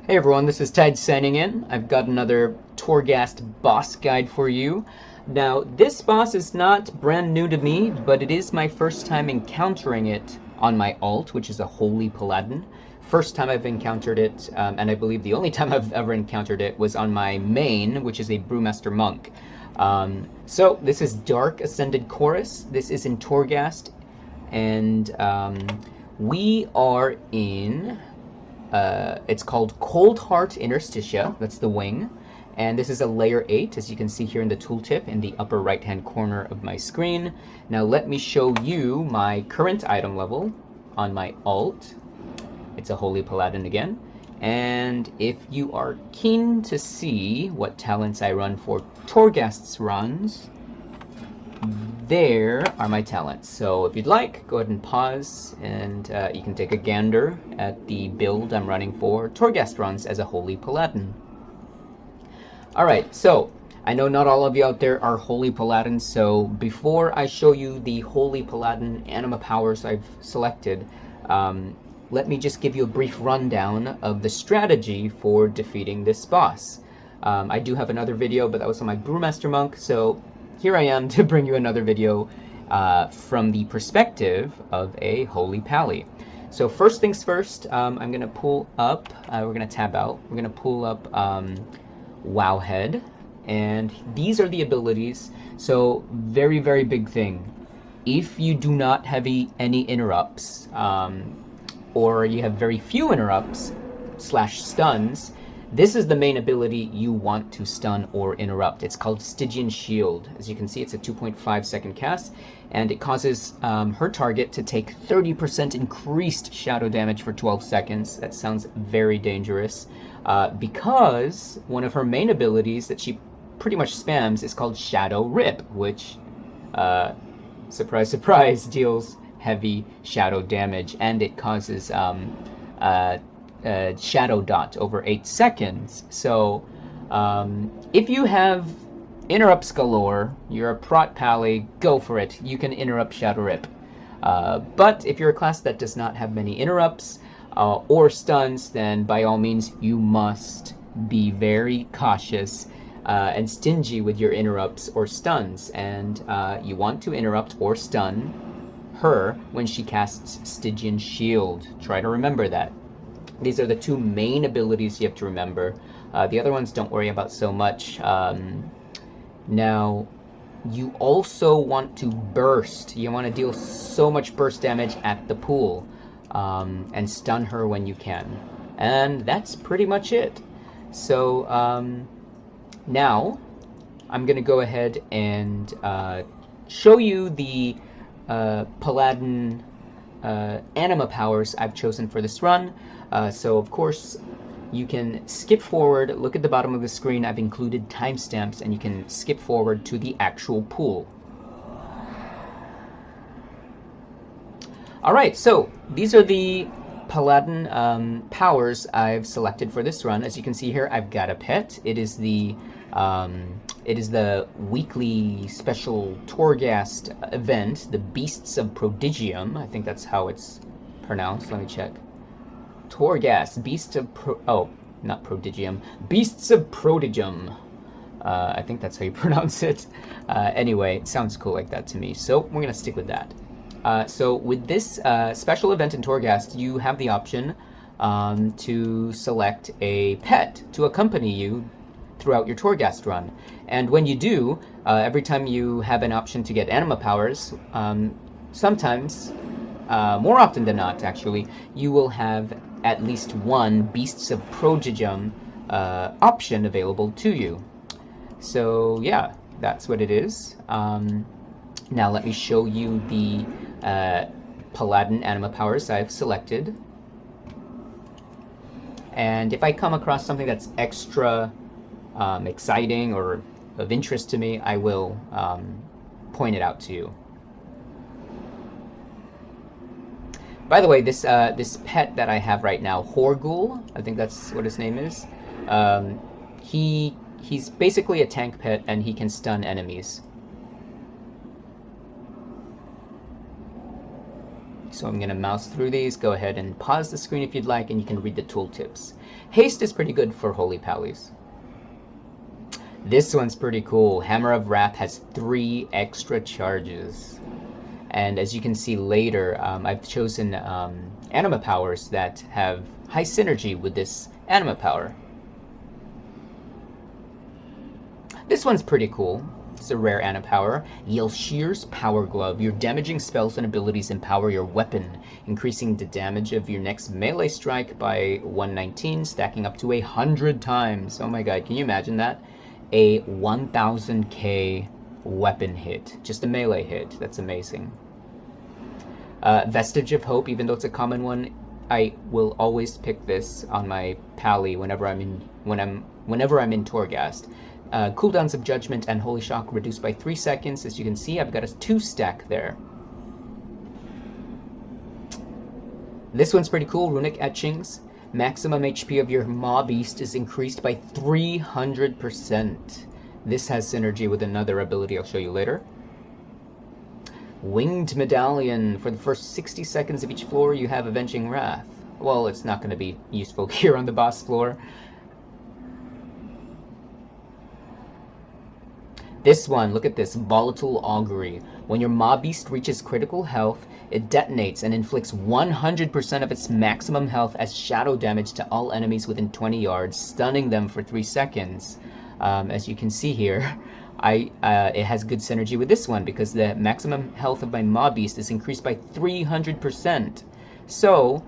Hey everyone, this is Ted signing in. I've got another Torghast boss guide for you. Now, this boss is not brand new to me, but it is my first time encountering it on my alt, which is a Holy Paladin. First time I've encountered it, and I believe the only time I've ever encountered it was on my main, which is a Brewmaster Monk. So this is Dark Ascended Chorus. This is in Torghast, and we are in it's called Coldheart Interstitia. That's the wing. And this is a layer 8, as you can see here in the tooltip in the upper right-hand corner of my screen. Now let me show you my current item level on my alt. It's a Holy Paladin again. And if you are keen to see what talents I run for Torghast's runs, there are my talents. So if you'd like, go ahead and pause, and you can take a gander at the build I'm running for Torghast runs as a Holy Paladin. Alright, so I know not all of you out there are Holy Paladins, so before I show you the Holy Paladin anima powers I've selected, let me just give you a brief rundown of the strategy for defeating this boss. I do have another video, but that was on my Brewmaster Monk, so here I am to bring you another video from the perspective of a Holy Pally. So first things first, I'm going to pull up, we're going to tab out, we're going to pull up Wowhead, and these are the abilities. So very, very big thing. If you do not have any interrupts, or you have very few interrupts / stuns, this is the main ability you want to stun or interrupt. It's called Stygian Shield. As you can see, it's a 2.5 second cast, and it causes her target to take 30% increased shadow damage for 12 seconds. That sounds very dangerous, because one of her main abilities that she pretty much spams is called Shadow Rip, which, surprise, surprise, deals heavy shadow damage, and it causes shadow dot over 8 seconds. So if you have interrupts galore, you're a prot pally, go for it. You can interrupt Shadow Rip. But if you're a class that does not have many interrupts or stuns, then by all means you must be very cautious and stingy with your interrupts or stuns. And you want to interrupt or stun her when she casts Stygian Shield. Try to remember that. These are the two main abilities you have to remember. The other ones don't worry about so much. Now, you also want to burst. You want to deal so much burst damage at the pool, and stun her when you can. And that's pretty much it. So now, I'm going to go ahead and show you the Paladin anima powers I've chosen for this run. So of course you can skip forward, look at the bottom of the screen, I've included timestamps, and you can skip forward to the actual pool. Alright, so these are the Paladin powers I've selected for this run. As you can see here, I've got a pet. It is the weekly special Torghast event, the Beasts of Prodigium. I think that's how it's pronounced. Let me check. Torghast, Beasts of not Prodigium, Beasts of Prodigium. I think that's how you pronounce it. Anyway, it sounds cool like that to me, so we're gonna stick with that. So with this special event in Torghast, you have the option to select a pet to accompany you throughout your Torghast run. And when you do, every time you have an option to get anima powers, sometimes, more often than not actually, you will have at least one Beasts of Prodigium option available to you. So yeah, that's what it is. Now let me show you the Paladin anima powers I've selected. And if I come across something that's extra exciting or of interest to me, I will point it out to you. By the way, this pet that I have right now, Horgul, I think that's what his name is. He's basically a tank pet, and he can stun enemies. So I'm going to mouse through these. Go ahead and pause the screen if you'd like, and you can read the tooltips. Haste is pretty good for Holy Pallies. This one's pretty cool. Hammer of Wrath has 3 extra charges. And as you can see later, I've chosen anima powers that have high synergy with this anima power. This one's pretty cool. It's a rare anima power. Yelshir's Power Glove. Your damaging spells and abilities empower your weapon, increasing the damage of your next melee strike by 119, stacking up to 100 times. Oh my god, can you imagine that? A 1000k weapon hit. Just a melee hit. That's amazing. Vestige of Hope, even though it's a common one, I will always pick this on my pally whenever I'm in Torghast. Cooldowns of Judgment and Holy Shock reduced by 3 seconds. As you can see, I've got a 2-stack there. This one's pretty cool. Runic Etchings. Maximum HP of your Maw Beast is increased by 300%. This has synergy with another ability I'll show you later. Winged Medallion. For the first 60 seconds of each floor, you have Avenging Wrath. Well, it's not going to be useful here on the boss floor. This one, look at this, Volatile Augury. When your Maw Beast reaches critical health, it detonates and inflicts 100% of its maximum health as shadow damage to all enemies within 20 yards, stunning them for 3 seconds. As you can see here, it has good synergy with this one because the maximum health of my Maw Beast is increased by 300%. So,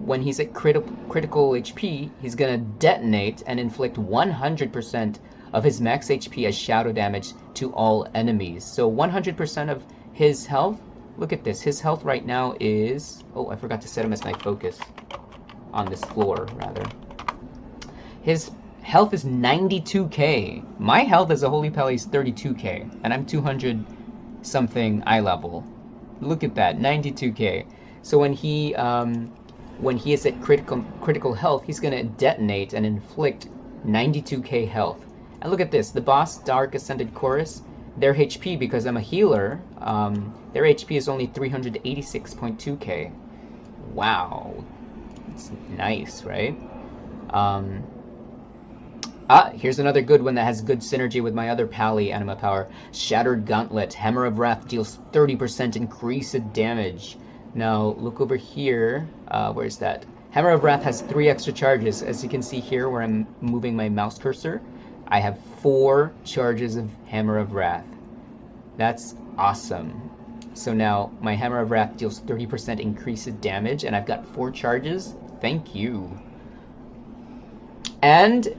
when he's at critical HP, he's going to detonate and inflict 100% of his max HP as shadow damage to all enemies. So 100% of his health, look at this, his health right now is, oh, I forgot to set him as my focus on this floor, rather. His health is 92k. My health as a Holy Pally is 32k, and I'm 200 something eye level. Look at that, 92k. So when he is at critical health, he's gonna detonate and inflict 92k health. And look at this, the boss, Dark Ascended Corrus, their HP, because I'm a healer, their HP is only 386.2k. Wow. It's nice, right? Here's another good one that has good synergy with my other pally anima power. Shattered Gauntlet. Hammer of Wrath deals 30% increased damage. Now, look over here. Where's that? Hammer of Wrath has 3 extra charges. As you can see here where I'm moving my mouse cursor, I have 4 charges of Hammer of Wrath. That's awesome. So now my Hammer of Wrath deals 30% increased damage, and I've got 4 charges. Thank you. And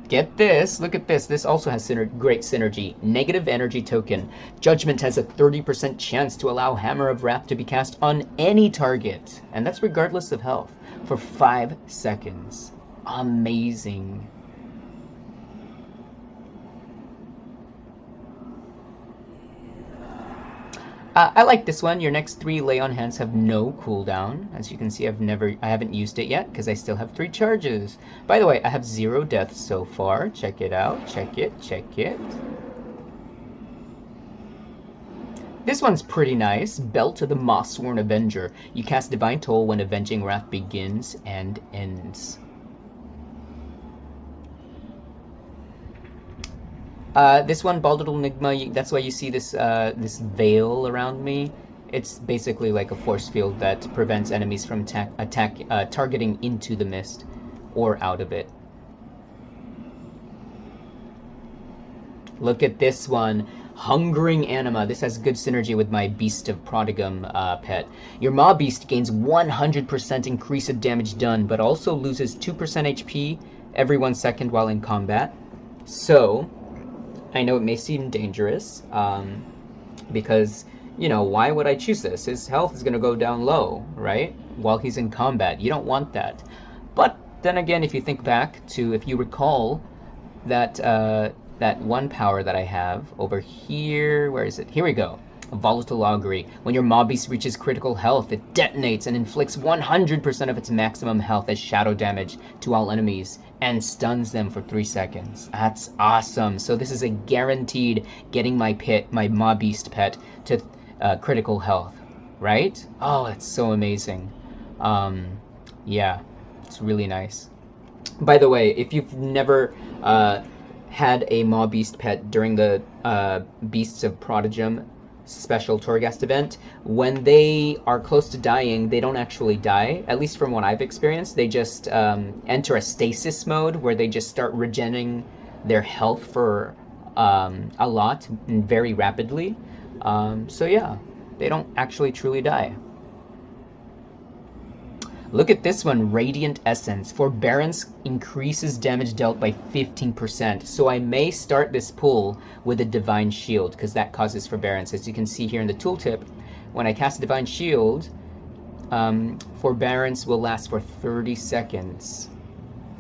get this, look at this. This also has great synergy. Negative Energy Token. Judgment has a 30% chance to allow Hammer of Wrath to be cast on any target, and that's regardless of health, for 5 seconds. Amazing. I like this one. Your next 3 lay on hands have no cooldown. As you can see, I haven't used it yet because I still have 3 charges. By the way, I have 0 deaths so far. Check it out. Check it. This one's pretty nice. Belt of the Moss-Sworn Avenger. You cast Divine Toll when Avenging Wrath begins and ends. This one, Baldur's Enigma, that's why you see this this veil around me. It's basically like a force field that prevents enemies from targeting into the mist or out of it. Look at this one, Hungering Anima. This has good synergy with my Beast of Prodigum pet. Your Maw Beast gains 100% increased damage done, but also loses 2% HP every 1 second while in combat. So, I know it may seem dangerous, because, you know, why would I choose this? His health is going to go down low, right? While he's in combat. You don't want that. But then again, if you think back to, if you recall that, that one power that I have over here, where is it? Here we go. Volatile Augury. When your Maw Beast reaches critical health, it detonates and inflicts 100% of its maximum health as shadow damage to all enemies and stuns them for 3 seconds. That's awesome. So this is a guaranteed getting my Maw Beast pet to critical health. right? Oh, that's so amazing. Yeah, it's really nice. By the way, if you've never had a Maw Beast pet during the Beasts of Prodigum special Torghast event, when they are close to dying, they don't actually die. At least from what I've experienced, they just enter a stasis mode where they just start regenerating their health for a lot and very rapidly. So yeah, they don't actually truly die. Look at this one, Radiant Essence. Forbearance increases damage dealt by 15%. So I may start this pull with a Divine Shield, because that causes Forbearance. As you can see here in the tooltip, when I cast Divine Shield, Forbearance will last for 30 seconds.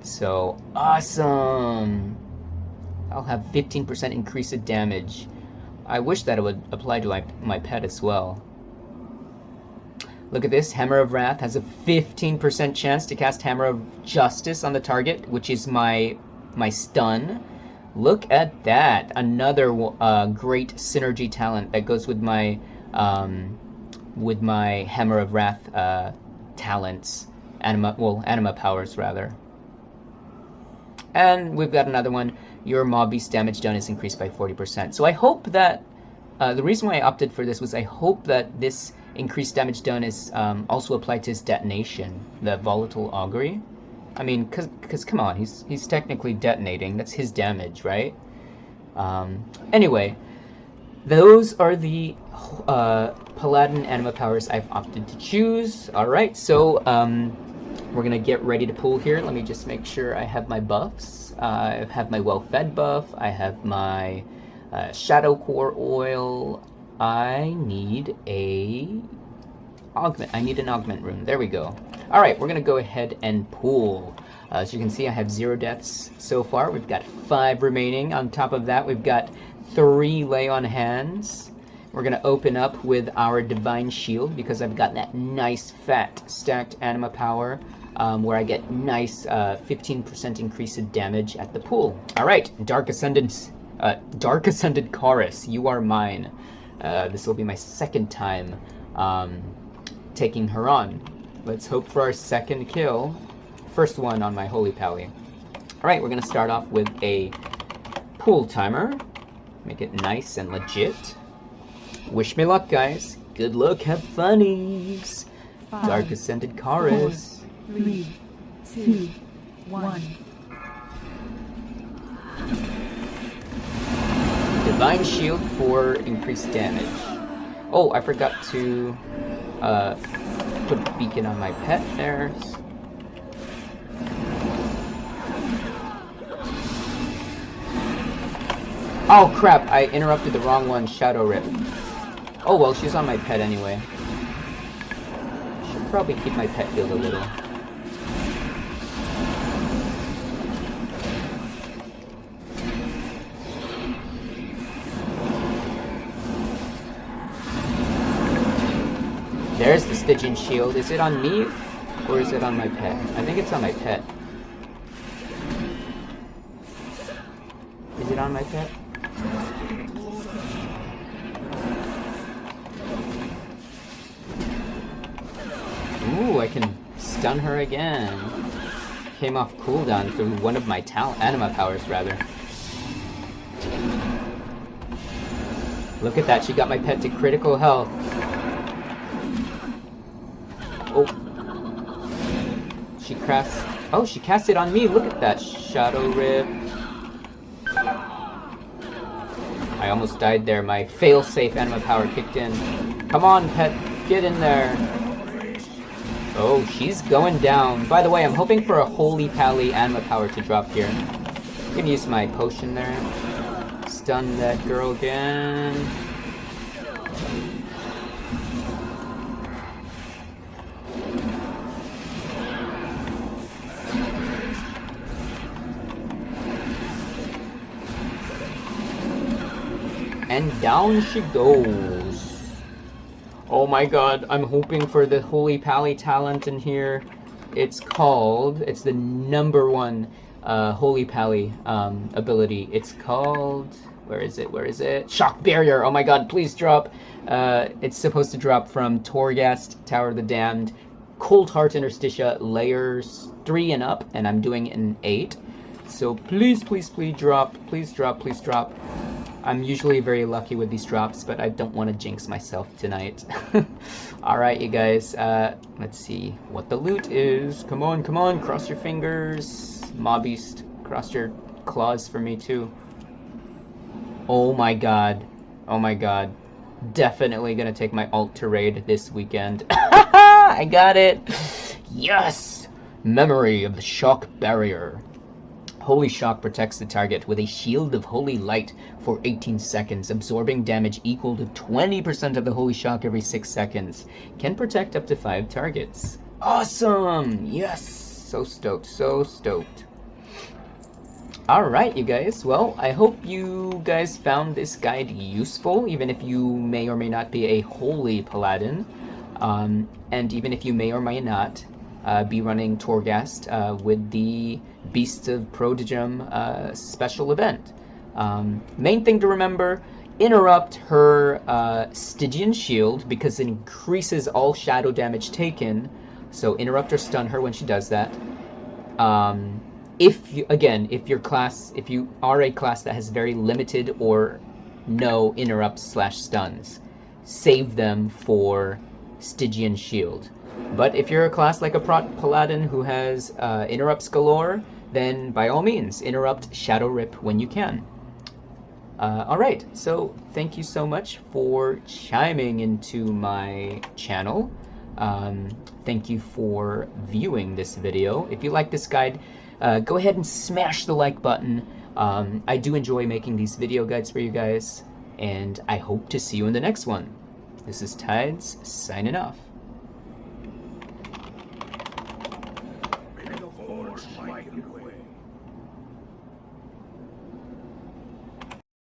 So, awesome! I'll have 15% increase of damage. I wish that it would apply to my pet as well. Look at this, Hammer of Wrath has a 15% chance to cast Hammer of Justice on the target, which is my stun. Look at that, another great synergy talent that goes with my Hammer of Wrath talents, anima powers rather. And we've got another one, your Maw Beast damage done is increased by 40%. So I hope that, the reason why I opted for this was I hope that this increased damage done is also applied to his detonation, the volatile augury. I mean, cause come on, he's technically detonating. That's his damage, right? Anyway, those are the paladin anima powers I've opted to choose. All right, so we're gonna get ready to pull here. Let me just make sure I have my buffs. I have my well-fed buff. I have my shadow core oil. I need an augment rune. There we go. All right, we're gonna go ahead and pull. As you can see, I have 0 deaths so far. We've got 5 remaining. On top of that, we've got 3 lay on hands. We're gonna open up with our Divine Shield because I've got that nice fat stacked anima power where I get nice 15% increase in damage at the pool. All right, Dark Ascended Corrus, you are mine. This will be my second time taking her on. Let's hope for our second kill. First one on my Holy Pally. Alright, we're going to start off with a pool timer. Make it nice and legit. Wish me luck, guys. Good luck, have funnies. Dark Ascended Corrus. 4, 3, 2, 1. Divine Shield for increased damage. Oh, I forgot to put beacon on my pet there. Oh crap, I interrupted the wrong one, Shadow Rip. Oh well, she's on my pet anyway. Should probably keep my pet healed a little. There's the Stygian Shield. Is it on me or is it on my pet? I think it's on my pet. Is it on my pet? Ooh, I can stun her again. Came off cooldown through one of my anima powers, rather. Look at that, she got my pet to critical health. Oh. She cast it on me. Look at that. Shadow Rip. I almost died there. My fail-safe anima power kicked in. Come on, pet. Get in there. Oh, she's going down. By the way, I'm hoping for a Holy Pally anima power to drop here. I'm gonna use my potion there. Stun that girl again. And down she goes. Oh my god, I'm hoping for the Holy Pally talent in here. It's the number 1 Holy Pally ability. It's called, Where is it? Where is it? Shock barrier! Oh my god, please drop! It's supposed to drop from Torghast, Tower of the Damned, Coldheart, Interstitia, layers 3 and up, and I'm doing an 8. So please, please, please drop. Please drop, please drop. I'm usually very lucky with these drops, but I don't want to jinx myself tonight. Alright, you guys, let's see what the loot is. Come on, come on, cross your fingers. Mobbeast, cross your claws for me too. Oh my god. Oh my god. Definitely gonna take my alt to raid this weekend. I got it! Yes! Memory of the shock barrier. Holy Shock protects the target with a shield of holy light for 18 seconds, absorbing damage equal to 20% of the Holy Shock every 6 seconds. Can protect up to 5 targets. Awesome! Yes! So stoked, so stoked. Alright, you guys. Well, I hope you guys found this guide useful, even if you may or may not be a holy paladin. And even if you may or may not be running Torghast with the Beasts of Prodigum special event. Main thing to remember, interrupt her Stygian shield because it increases all shadow damage taken. So interrupt or stun her when she does that. If you are a class that has very limited or no interrupts / stuns, save them for Stygian shield. But if you're a class like a paladin who has interrupts galore, then by all means, interrupt Shadow Rip when you can. Alright, so thank you so much for chiming into my channel. Thank you for viewing this video. If you like this guide, go ahead and smash the like button. I do enjoy making these video guides for you guys, and I hope to see you in the next one. This is Tides, signing off.